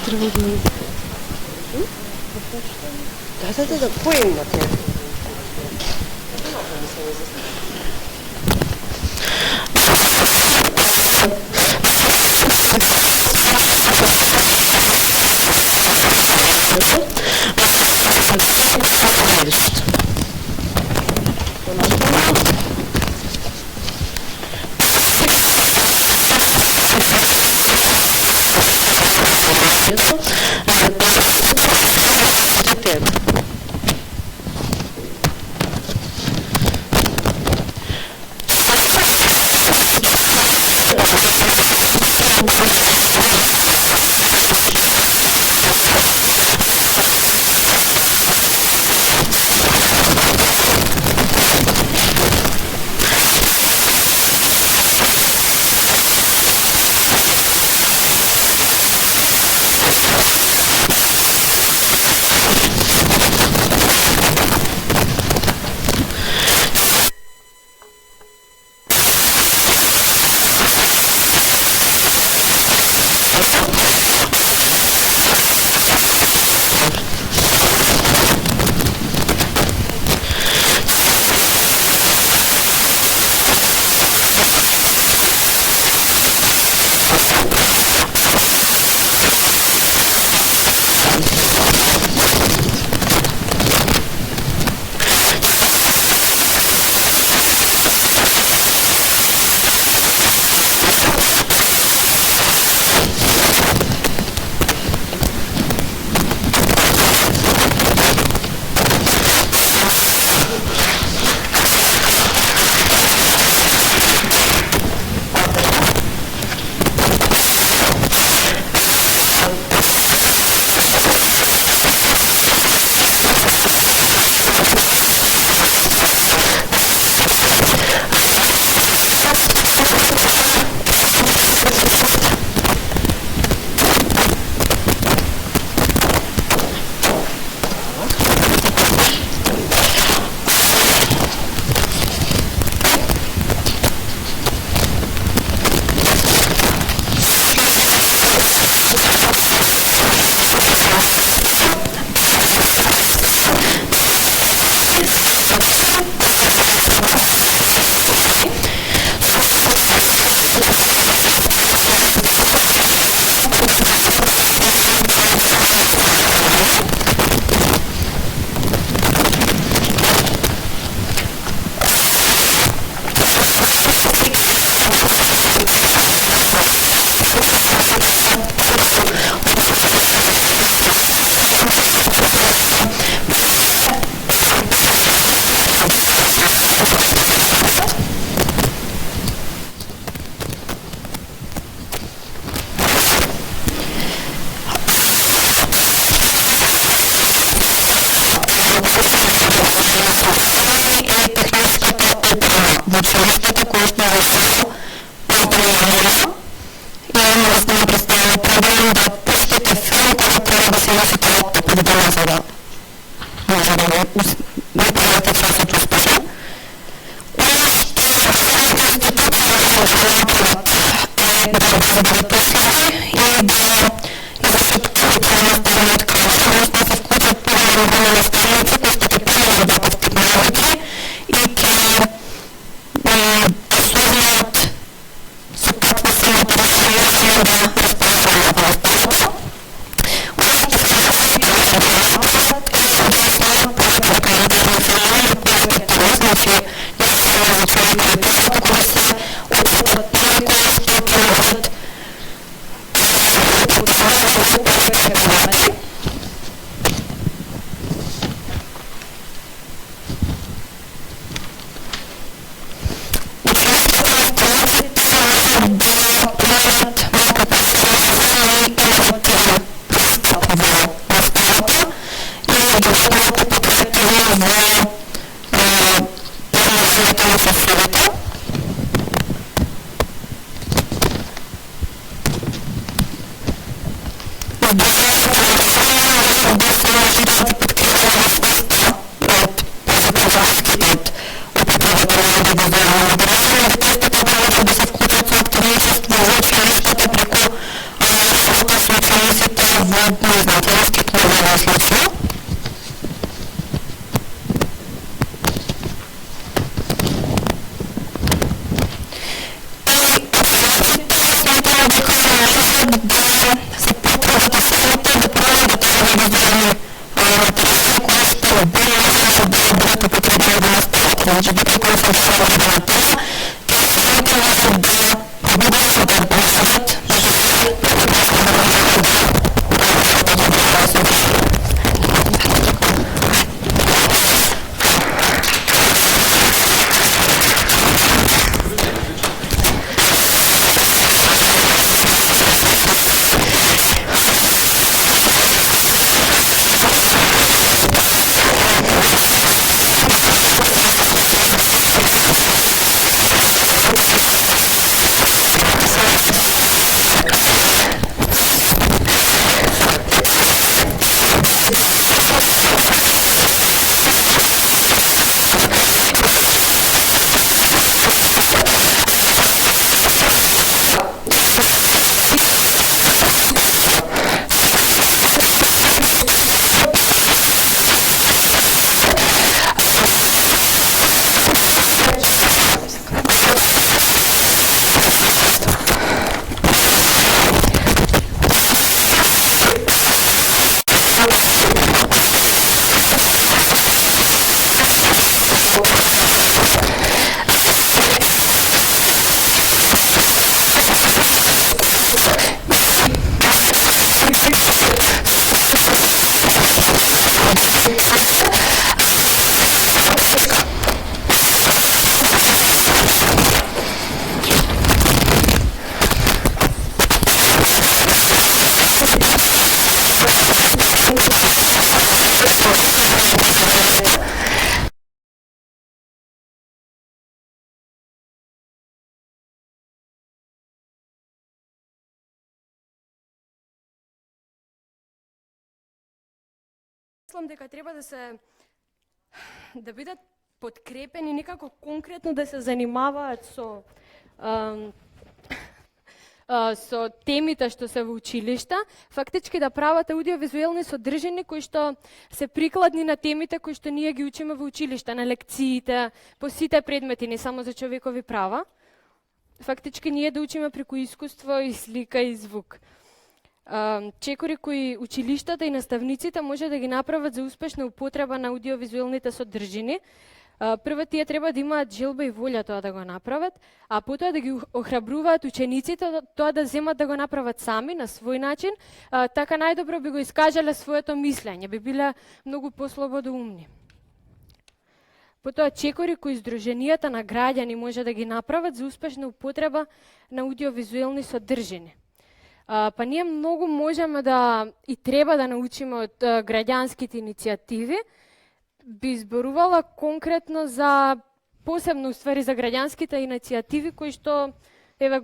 тревожно. Да, кое имате? Значи, кои се само на тема, тоа се да победите да гласуват, Мислам дека треба да бидат подкрепени некако конкретно да се занимаваат со темите што се во училишта, фактички да прават аудиовизуелни содржини кои што се прикладни на темите кои што ние ги учиме во училишта, на лекциите, по сите предмети, не само за човекови права. Фактички ние да учиме преку искуство и слика и звук. Чекори кои училиштата и наставниците може да ги направат за успешна употреба на аудиовизуелните содржини. Прво тие треба да имаат желба и волја тоа да го направат, а потоа да ги охрабруваат учениците тоа да земат да го направат сами на свој начин, така најдобро би го искажале своето мислење, би биле многу послободоумни. Потоа чекори кои здруженијата на граѓани може да ги направат за успешна употреба на аудиовизуелни содржини. Па ние многу можеме да и треба да научиме од граѓанските иницијативи. Би изборувала конкретно за посебно уствари за граѓанските иницијативи кои што еве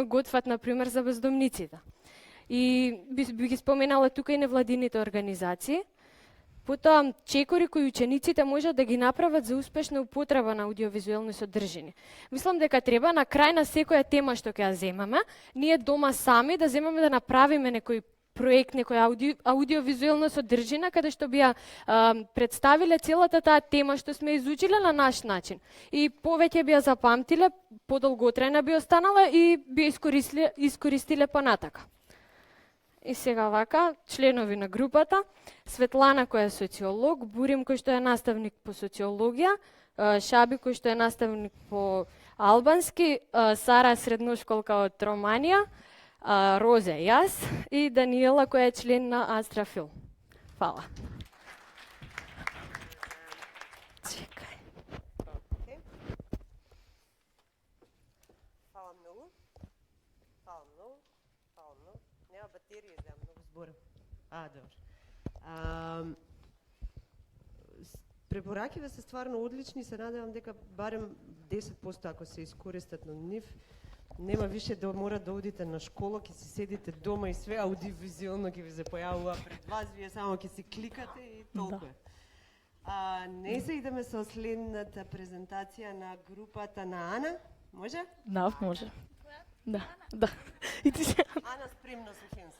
готват на пример за бездомниците. И би ги споменала тука и невладините организации. Потоа чекори кои учениците можат да ги направат за успешна употреба на аудиовизуелни содржини. Мислам дека треба на крај на секоја тема што ќе ја земаме, ние дома сами да земеме да направиме некој проект, некоја аудиовизуелна содржина каде што би ја представиле целата таа тема што сме изучиле на наш начин. И повеќе би ја запамтиле, подолготрајна би останала и би ја искористиле понатака. И сега вака, членови на групата, Светлана која е социолог, Бурим кој што е наставник по социологија, Шаби кој што е наставник по албански, Сара средношколка од Романија, Розе јас и Даниела која е член на Астрафил. Фала. Чекај. Фала многу. Фала многу. Фала многу. Нема батерија за многу зборам. Добро. Препораките се стварно одлични, се надевам дека барем 10% ако се искористат на нив, нема више да мора да одите на школа, ќе си седите дома и све аудиовизуелно ќе ви се појавува пред вас, вие само ќе си кликате и толку е. Не се идеме со следната презентација на групата на Ана, може? Да, може. Да. И ти се... Ана спремна со хенса.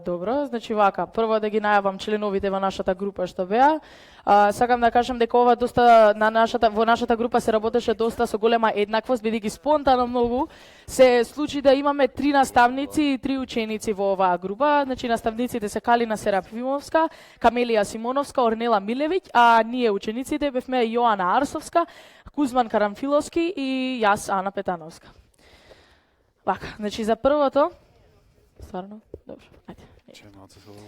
Добро, значи вака, прво да ги најавам членовите во нашата група што беа. Сакам да кажам дека ова доста во нашата група се работеше доста со голема еднаквост, бидејќи спонтано многу се случи да имаме 3 наставници и 3 ученици во оваа група. Значи наставниците се Калина Серафимовска, Камелија Симоновска, Орнела Милевиќ, а ние учениците бевме Јоана Арсовска, Кузман Карамфиловски и јас Ана Петановска. Вака, значи за првото стварно? Добро, ајде.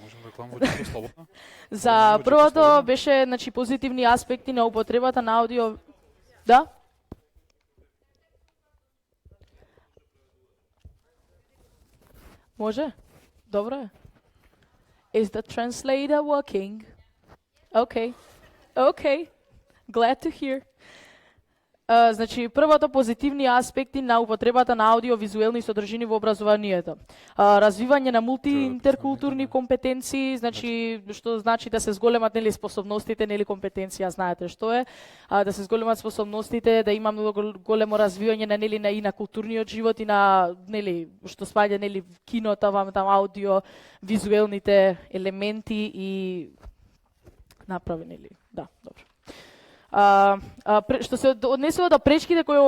Можем да кламваме слободно? За првото беше, значи, позитивни аспекти на употребата на аудио... Да? Може? Добро е. Is the translator working? Okay. Okay. Glad to hear. Значи, првото позитивни аспекти на употребата на аудиовизуелни содржини во образованието. Развивање на мултиинтеркултурни компетенции, значи, што значи да се зголемат нели способностите, нели компетенција, знаете што е, да се зголемат способностите, да има многу големо развивање на нели и на културниот живот и на нели што спаѓа нели киното, там аудио, визуелните елементи и направи нели. Да, добро. Што се однесува до пречките кои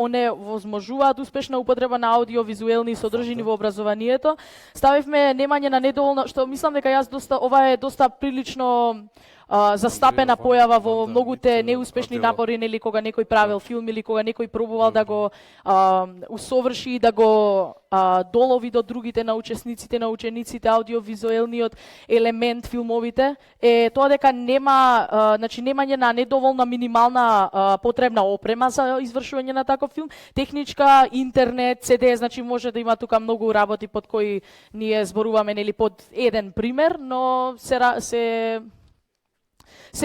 оневозможуваат успешна употреба на аудиовизуелни содржини во образованието, ставивме немање на недоволно, што мислам дека јас ова е доста прилично застапена појава во многуте неуспешни напори, нели кога некој правил филм или кога некој пробувал да го усоврши, да го долови до другите на учениците аудиовизуелниот елемент филмовите, е тоа дека нема, значи немање на недоволна минимална потребна опрема за извршување на таков филм, техничка, интернет, CD, значи може да има тука многу работи под кои ние зборуваме нели под еден пример, но се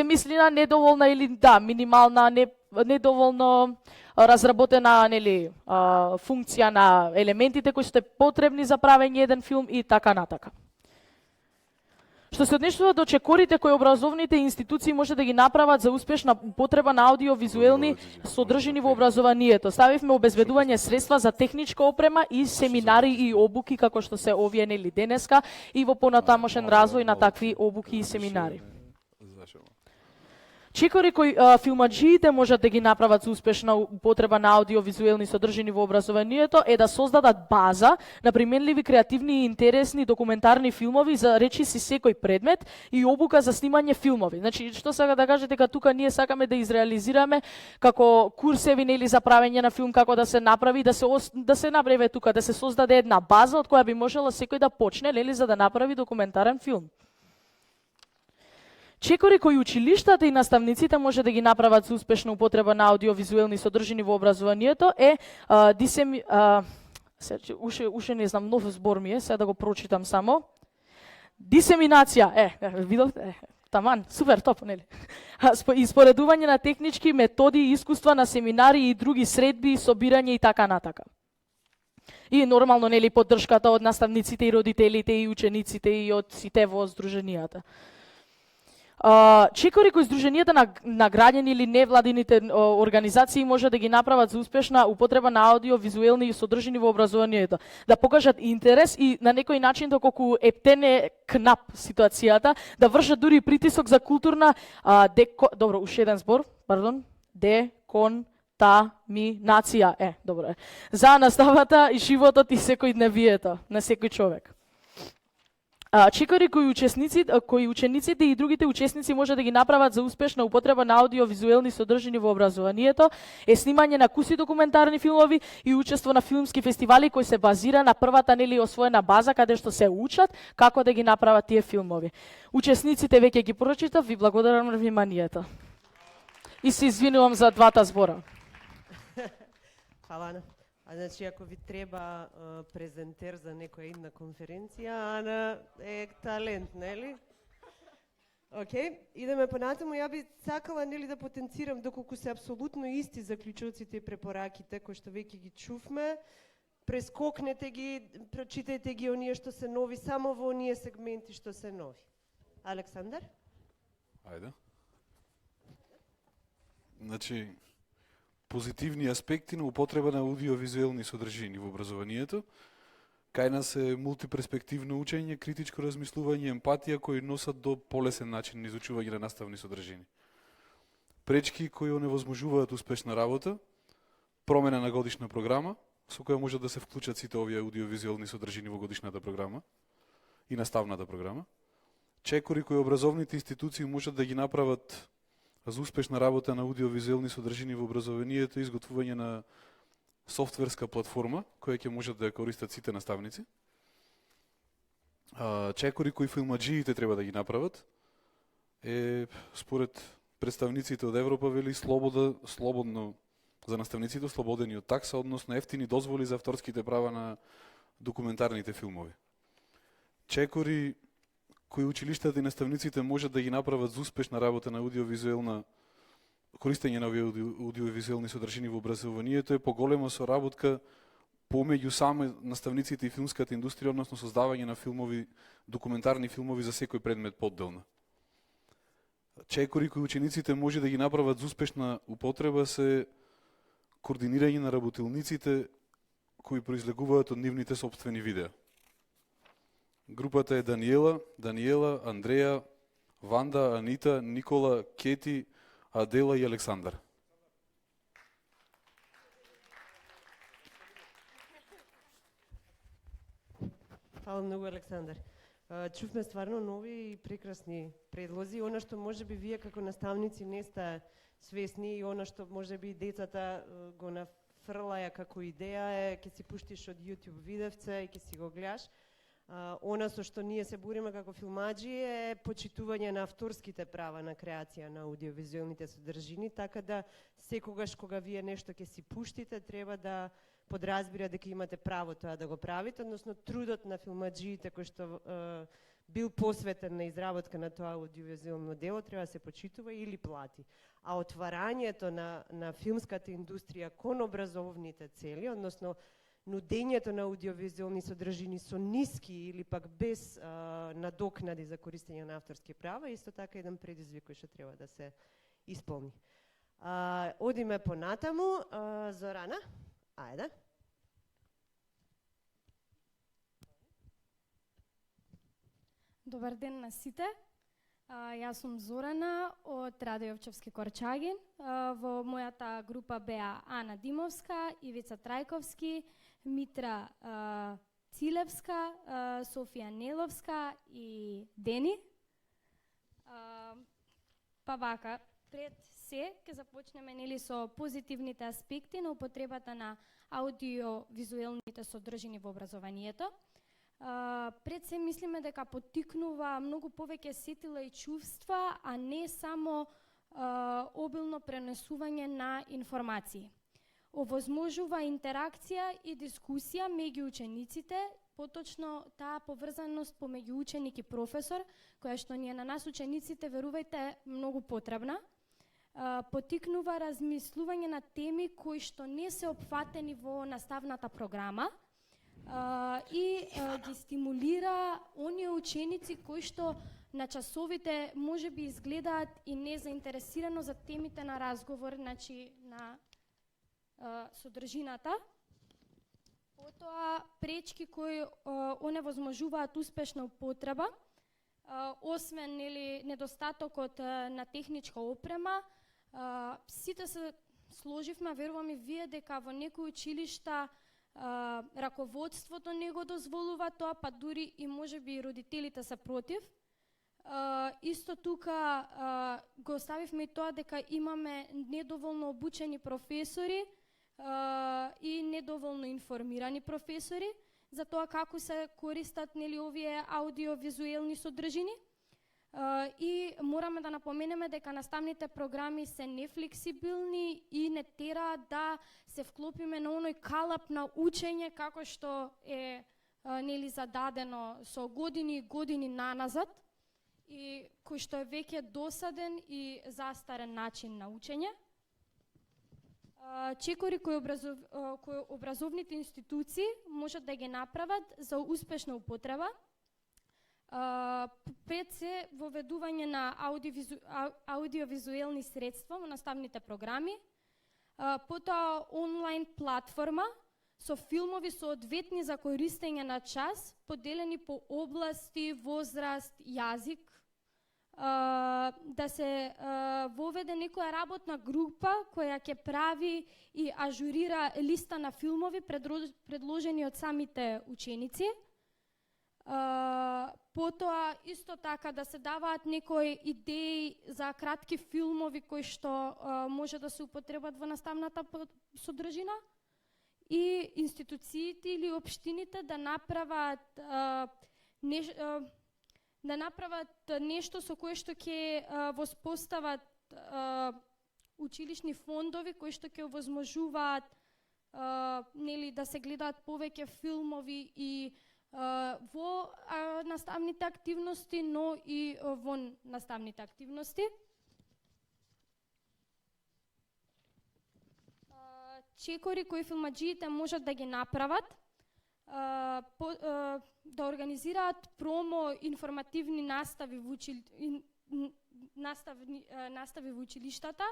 мисли на недоволна или да, минимална, недоволно разработена нели функција на елементите кои се потребни за правење еден филм и така натака. Што се однесува до чекорите кои образовните институции може да ги направат за успешна употреба на аудиовизуелни содржини во образованието. Ставивме обезбедување средства за техничка опрема и семинари и обуки како што се овие нели денеска и во понатамошен развој на такви обуки и семинари. Чекори кои филмаджиите можат да ги направат за успешна употреба на аудиовизуелни содржини во образованието е да создадат база на применливи, креативни и интересни документарни филмови за речиси секој предмет и обука за снимање филмови. Значи, што сака да кажете дека тука ние сакаме да изреализираме како курсеви нели за правење на филм, како да се направи, да се направи тука, да се создаде една база од која би можела секој да почне нели за да направи документарен филм. Чекори кои училиштата и наставниците може да ги направат за успешна употреба на аудиовизуелни содржини во образованието е уште не знам, нов збор ми е, сега да го прочитам само. Дисеминација, видовте, таман, супер, топ, нели? Испоредување на технички методи и искуства на семинари и други средби, собирање и така натака. И нормално, нели, поддршката од наставниците и родителите и учениците и од сите во здруженијата. Чекори кои здруженијата на граѓани или невладините организации може да ги направат за успешна употреба на аудиовизуелни содржини во образованието, да покажат интерес и на некој начин доколку ептене кнап ситуацијата, да вршат дури притисок за културна уште еден збор, деконтаминација, добро е, за наставата и животот и секојдневието на секој човек. Чекори кои учениците и другите учесници може да ги направат за успешна употреба на аудиовизуелни содржини во образованието е снимање на куси документарни филмови и учество на филмски фестивали кои се базира на првата нели освоена база каде што се учат како да ги направат тие филмови. Учесниците веќе ги прочитав, ви благодарам на вниманието. И се извинувам за двата збора. Фала, Ана. Значи, ако ви треба презентер за некоја една конференција, Ана е талент, нели? Океј, идеме понатаму. Ја би сакала нели да потенцирам доколку се апсолутно исти заклучоците и препораките кои што веќе ги чувме. Прескокнете ги, прочитајте ги оние што се нови, само во оние сегменти што се нови. Александар? Ајде. Значи, позитивни аспекти на употреба на аудиовизуелни содржини во образованието. Кај нас е мултиперспективно учење, критичко размислување, емпатија кои носат до полесен начин на изучување на наставни содржини. Пречки кои оневозможуваат успешна работа, промена на годишна програма, со која може да се вклучат сите овие аудиовизуелни содржини во годишната програма и наставната програма. Чекори кои образовните институции можат да ги направат за успешна работа на аудиовизуелни содржини во образованието и изготвување на софтверска платформа која ќе можат да ја користат сите наставници. Чекори кои филмаджиите треба да ги направат е според представниците од Европа вели слободно за наставниците слободени од такса, односно ефтини дозволи за авторските права на документарните филмови. Чекори кои училиштата и наставниците можат да ги направат за успешна работа на аудиовизуелна користење на овие аудиовизуелни содржини во образованието е поголема соработка помеѓу сами наставниците и филмската индустрија, односно создавање на филмови, документарни филмови за секој предмет подделно. Чекори кои учениците може да ги направат за успешна употреба се координирање на работилниците кои произлегуваат од нивните сопствени видеа. Групата е Даниела, Андреја, Ванда, Анита, Никола, Кети, Адела и Александар. Фала многу, Александар. Чувме стварно нови и прекрасни предлози. Она што може би вие како наставници не сте свесни и она што може би децата го нафрлаја како идеја е ќе си пуштиш од YouTube видевце и ќе си го гледаш. Она со што ние се бориме како филмаджи е почитување на авторските права на креација на аудиовизуелните содржини, така да секогаш кога вие нешто ќе си пуштите, треба да подразбира дека имате право тоа да го правите, односно трудот на филмаджиите кој што бил посветен на изработка на тоа аудиовизуелно дело треба да се почитува или плати. А отварањето на филмската индустрија кон образовните цели, односно нудењето на аудиовизуелни содржини со ниски или пак без надокнади за користење на авторски права, исто така еден предизвик кој што треба да се исполни. Одиме понатаму. Зорана, ајде. Добар ден на сите. Јас сум Зорана од Радио Овчевски Корчагин. Во мојата група беа Ана Димовска, Ивица Трајковски, Митра Цилевска, Софија Неловска и Дени. Па вака, пред се ќе започнеме нели со позитивните аспекти на употребата на аудиовизуелните содржини во образованието. Пред се мислиме дека поттикнува многу повеќе сетила и чувства, а не само обилно пренесување на информации. Овозможува интеракција и дискусија меѓу учениците, поточно таа поврзаност помеѓу ученик и професор, која што ни е на нас учениците, верувајте, многу потребна. Поттикнува размислување на теми кои што не се опфатени во наставната програма, и ги стимулира оние ученици кои што на часовите може би изгледаат и незаинтересирано за темите на разговор, значи на содржината. Потоа пречки кои оневозможуваат успешна употреба, освен нели недостатокот на техничка опрема, сите се сложивме, верувам и вие, дека во некои училишта раководството не го дозволува тоа, па дури и можеби и родителите се против. Исто тука го оставивме и тоа дека имаме недоволно обучени професори и недоволно информирани професори за тоа како се користат нели овие аудиовизуелни содржини. И мораме да напоменеме дека наставните програми се нефлексибилни и не тера да се вклопиме на оној калап на учење како што е нели зададено со години и години наназад и кој што е веќе досаден и застарен начин на учење. Чекори кои образовните институции можат да ги направат за успешна употреба. Пред се воведување на аудиовизуелни средства во наставните програми, потоа онлайн платформа со филмови соодветни за користење на час, поделени по области, возраст, јазик, да се воведе некоја работна група која ќе прави и ажурира листа на филмови предложени од самите ученици. Потоа исто така да се даваат некои идеи за кратки филмови кои што може да се употребат во наставната содржина и институциите или општините да направат нешто со кое што ќе воспостават училишни фондови кои што ќе овозможуваат нели да се гледаат повеќе филмови и во наставните активности, но и вон наставните активности. Чекори кои филмаджиите можат да ги направат, да организираат промо информативни настави во училиштата,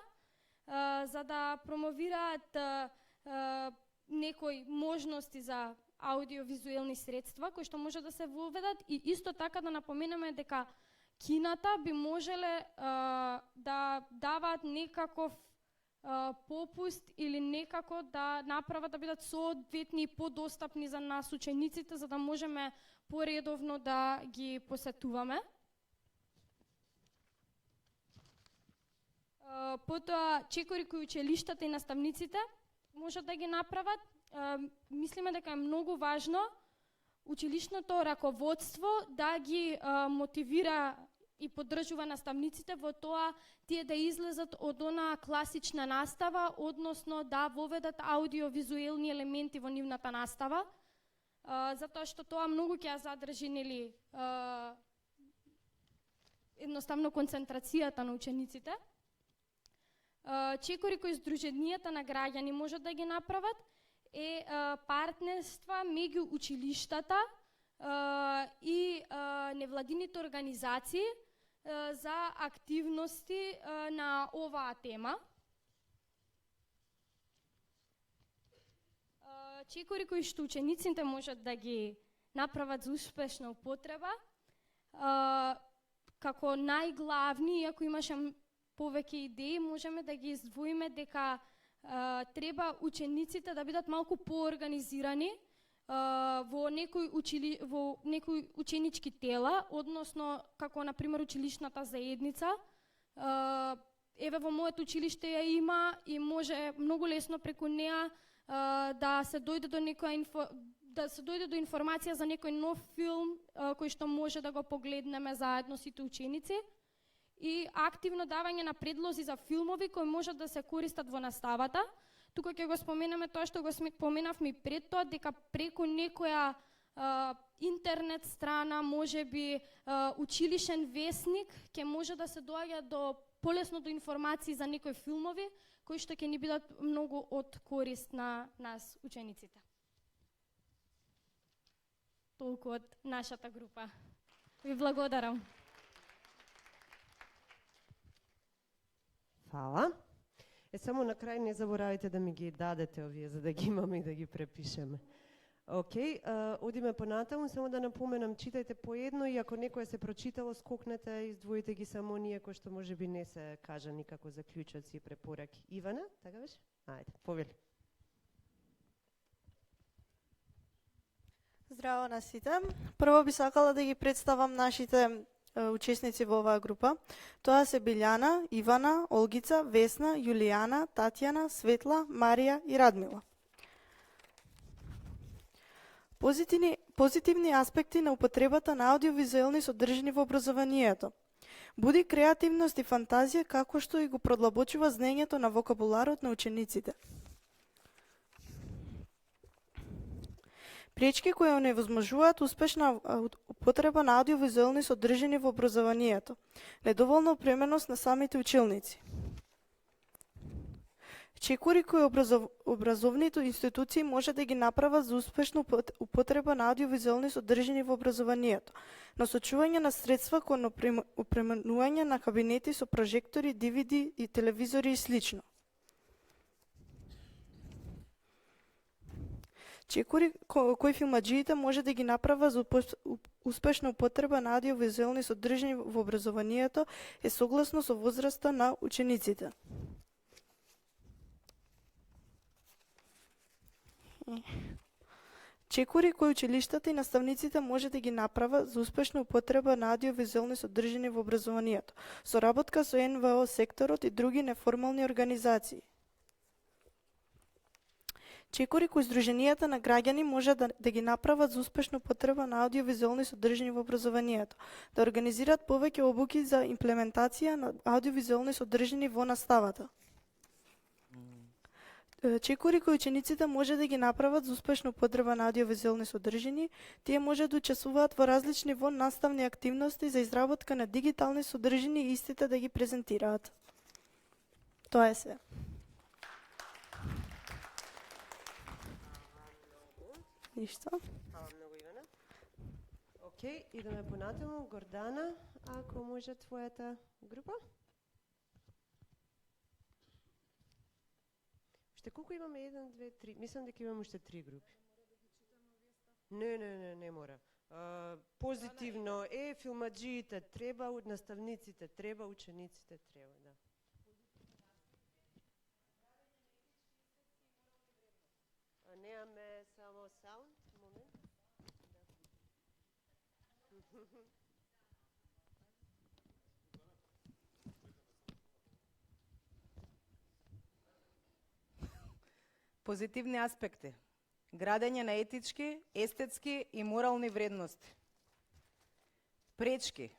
за да промовираат некои можности за аудиовизуелни средства кои што може да се воведат и исто така да напоменеме дека кината би можеле да даваат некаков попуст или некако да направат да бидат соодветни и подостапни за нас учениците за да можеме поредовно да ги посетуваме. Потоа чекори кои училиштата и наставниците можат да ги направат. Мислиме дека е многу важно училишното раководство да ги мотивира и поддржува наставниците во тоа тие да излезат од она класична настава, односно да воведат аудиовизуелни елементи во нивната настава, затоа што тоа многу ќе ја задржи нели едноставно концентрацијата на учениците. Чекори кои здруженијата на граѓани можат да ги направат е партнерства меѓу училиштата и невладините организации за активности на оваа тема. Чекори кои што учениците можат да ги направат за успешна употреба, како најглавни, иако имаше повеќе идеи, можеме да ги издвоиме дека треба учениците да бидат малку поорганизирани во некои ученички тела, односно како на пример училишната заедница. Еве во моето училиште ја има и може многу лесно преку неа да се дојде до информација за некој нов филм кој што може да го погледнеме заедно сите ученици и активно давање на предлози за филмови кои можат да се користат во наставата. Тука ќе го споменеме тоа што го споменавме и пред тоа, дека преку некоја интернет страна, можеби училишен весник, ќе може да се доаѓа до полесно до информации за некои филмови кои што ќе ни бидат многу од корист на нас учениците. Толку од нашата група. Ви благодарам. Фала. Само на крај не заборавајте да ми ги дадете овие за да ги имаме и да ги препишеме. Океј, одиме понатаму, само да напоменам, читајте по едно и ако некој се прочитало, скокнете, издвоите ги само оние кои што можеби не се кажа никако заклучоци и препораки. Ивана, така беше? Ајде, повели. Здраво на сите. Прво би сакала да ги представам нашите учесници во оваа група. Тоа се Билјана, Ивана, Олгица, Весна, Јулијана, Татјана, Светла, Марија и Радмила. Позитивни аспекти на употребата на аудиовизуелни содржини во образованието. Буди креативност и фантазија како што и го продлабочува знаењето на вокабуларот на учениците. Пречки кои оневозможуваат успешна употреба на аудиовизуелни содржини во образованието. Недоволна опременост на самите училници. Чекори кои образовните институции може да ги направат за успешна употреба на аудиовизуелни содржини во образованието. Насочување на средства кон опременување на кабинети со прожектори, DVD и телевизори и слично. Чекори кои филмаджиите може да ги направа за успешна употреба на аудиовизуелни содржини во образованието е согласно со возраста на учениците. Чекори кои училиштата и наставниците може да ги направа за успешна употреба на аудиовизуелни содржини во образованието, соработка со НВО секторот и други неформални организации. Чекори кои Сдруженијата на граѓани може да ги направат за успешна употреба на аудиовизуелни содржини во образованието, да организираат повеќе обуки за имплементација на аудиовизуелни содржини во наставата. Чекори кои учениците може да ги направат за успешна употреба на аудиовизуелни содржини, тие може да учествуваат во различни наставни активности за изработка на дигитални содржини и истите да ги презентираат. Тоа е се. Ништо. Хвала многу, Ивана. Океј, идеме понатаму. Гордана, ако може твојата група? Уште колку имаме? 1, 2, 3. Мислам дека имаме уште 3 групи. Не мора. Позитивно е, филмаджиите треба, наставниците треба, учениците треба, да. Немаме само саунд, момент. Позитивни аспекти. Градење на етички, естетски и морални вредности. Пречки.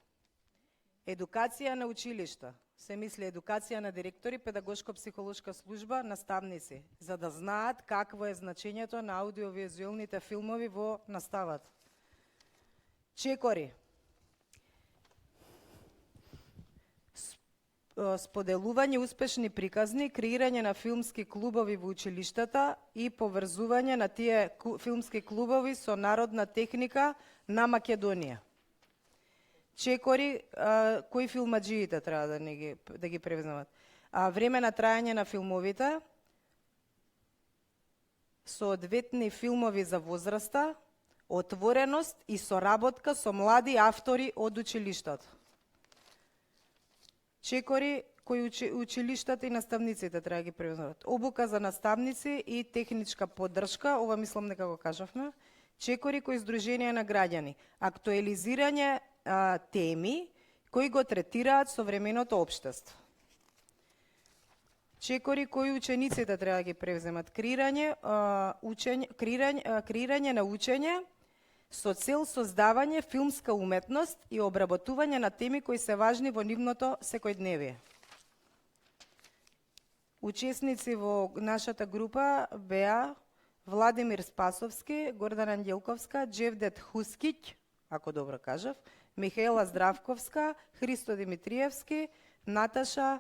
Едукација на училишта. Се мисли едукација на директори, педагошко-психолошка служба, наставници, за да знаат какво е значењето на аудиовизуелните филмови во наставата. Чекори. Споделување успешни приказни, креирање на филмски клубови во училиштата и поврзување на тие филмски клубови со народна техника на Македонија. Чекори, кои филмаджиите треба да ги превземат? Време на трајање на филмовите, соодветни филмови за возраста, отвореност и соработка со млади автори од училиштата. Чекори кои училиштата и наставниците треба да ги превземат. Обука за наставници и техничка поддршка, ова мислам дека го кажавме. Чекори кои Сдруженија на граѓани. Актуализирање теми кои го третираат современото општество. Чекори кои учениците треба да ги превземат. Креирање на учење со цел создавање филмска уметност и обработување на теми кои се важни во нивното секојдневие. Учесници во нашата група беа Владимир Спасовски, Гордана Ангелковска, Джевдет Хускиќ, ако добро кажав, Михаела Здравковска, Христо Димитриевски, Наташа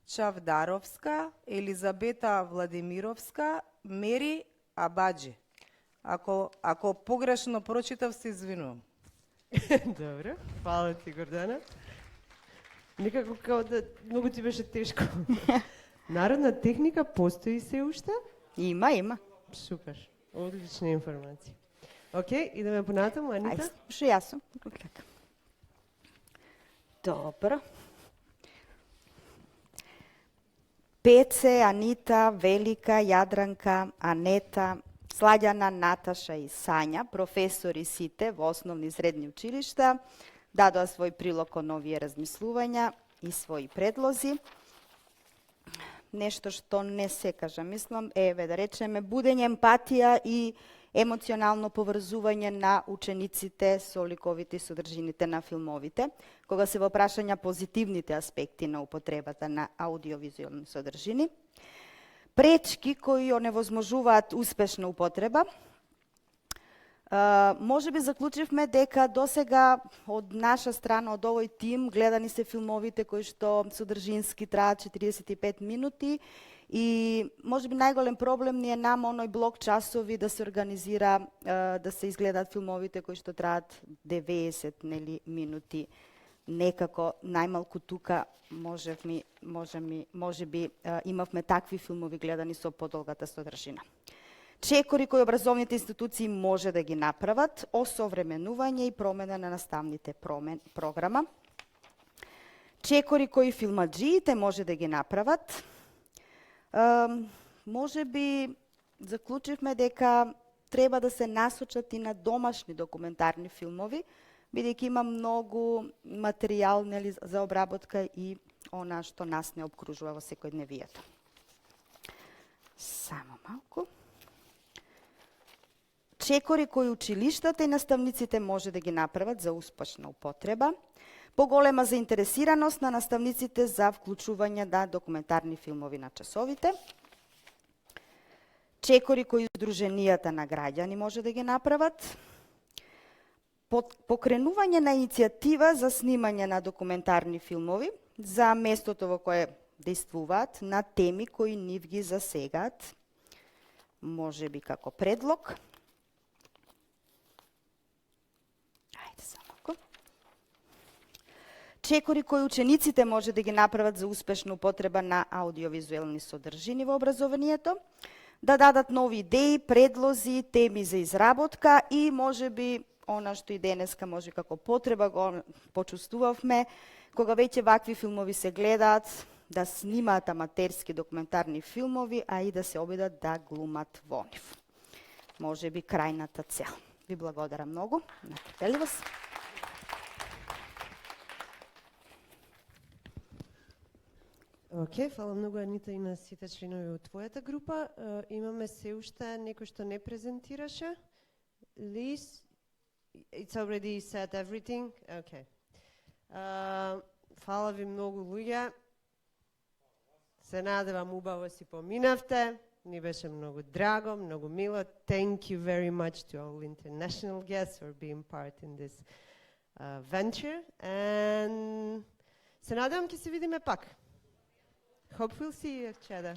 Чавдаровска, Елизабета Владимировска, Мери Абаджи. Ако погрешно прочитав, се извинувам. Добро, фала ти, Гордана. Некако као да многу ти беше тешко. Народна техника постои се уште? Има. Супер, одлична информација. Океј, идеме понатаму, Анита. Ајде, слушај, јас сум. Добро. Пеце, Анита, Велика, Јадранка, Анета, Сладјана, Наташа и Сања, професори сите во основни и средни училишта, дадоа свој прилог кон овие размислувања и своји предлози. Нешто што не се кажа, мислам, да речеме, будење емпатија и емоционално поврзување на учениците со ликовите и содржините на филмовите, кога се во прашања позитивните аспекти на употребата на аудиовизуелни содржини. Пречки кои оневозможуваат успешна употреба. Може би заклучивме дека досега од наша страна, од овој тим, гледани се филмовите кои што содржински траат 45 минути и може би најголем проблем ни е нам оној блок часови да се организира, да се изгледаат филмовите кои што траат 90 минути. Некако најмалку тука може би имавме такви филмови гледани со подолгата содржина. чекори кои образовните институции може да ги направат, осовременување и промена на наставните програма, чекори кои филмаджиите може да ги направат. Може би заклучивме дека треба да се насочат и на домашни документарни филмови, бидејќи има многу материјал за обработка и она што нас не обкружува во секојдневието. Само малку. Чекори кои училиштата и наставниците може да ги направат за успешна употреба, поголема заинтересираност на наставниците за вклучување на документарни филмови на часовите, чекори кои Сдруженијата на граѓани може да ги направат, покренување на иницијатива за снимање на документарни филмови за местото во кое действуваат на теми кои нив ги засегаат, може би како предлог. Чекори кои учениците може да ги направат за успешна употреба на аудиовизуелни содржини во образованието, да дадат нови идеи, предлози, теми за изработка и може би она што и денеска може како потреба го почувствувавме, кога веќе вакви филмови се гледаат, да снимаат аматерски документарни филмови, а и да се обидат да глумат во нив. Може би крајната цел. Ви благодарам многу на трпеливост. Океј, фала многу Анита и на сите членови од твојата група. Имаме се уште некој што не презентираше. Liz, it's already said everything? Okay. Фала ви многу луѓе. Се надевам убаво си поминавте. Ни беше многу драго, многу мило. Thank you very much to all international guests for being part in this venture. And се надевам ќе се видиме пак. Hope we'll see you, Chada.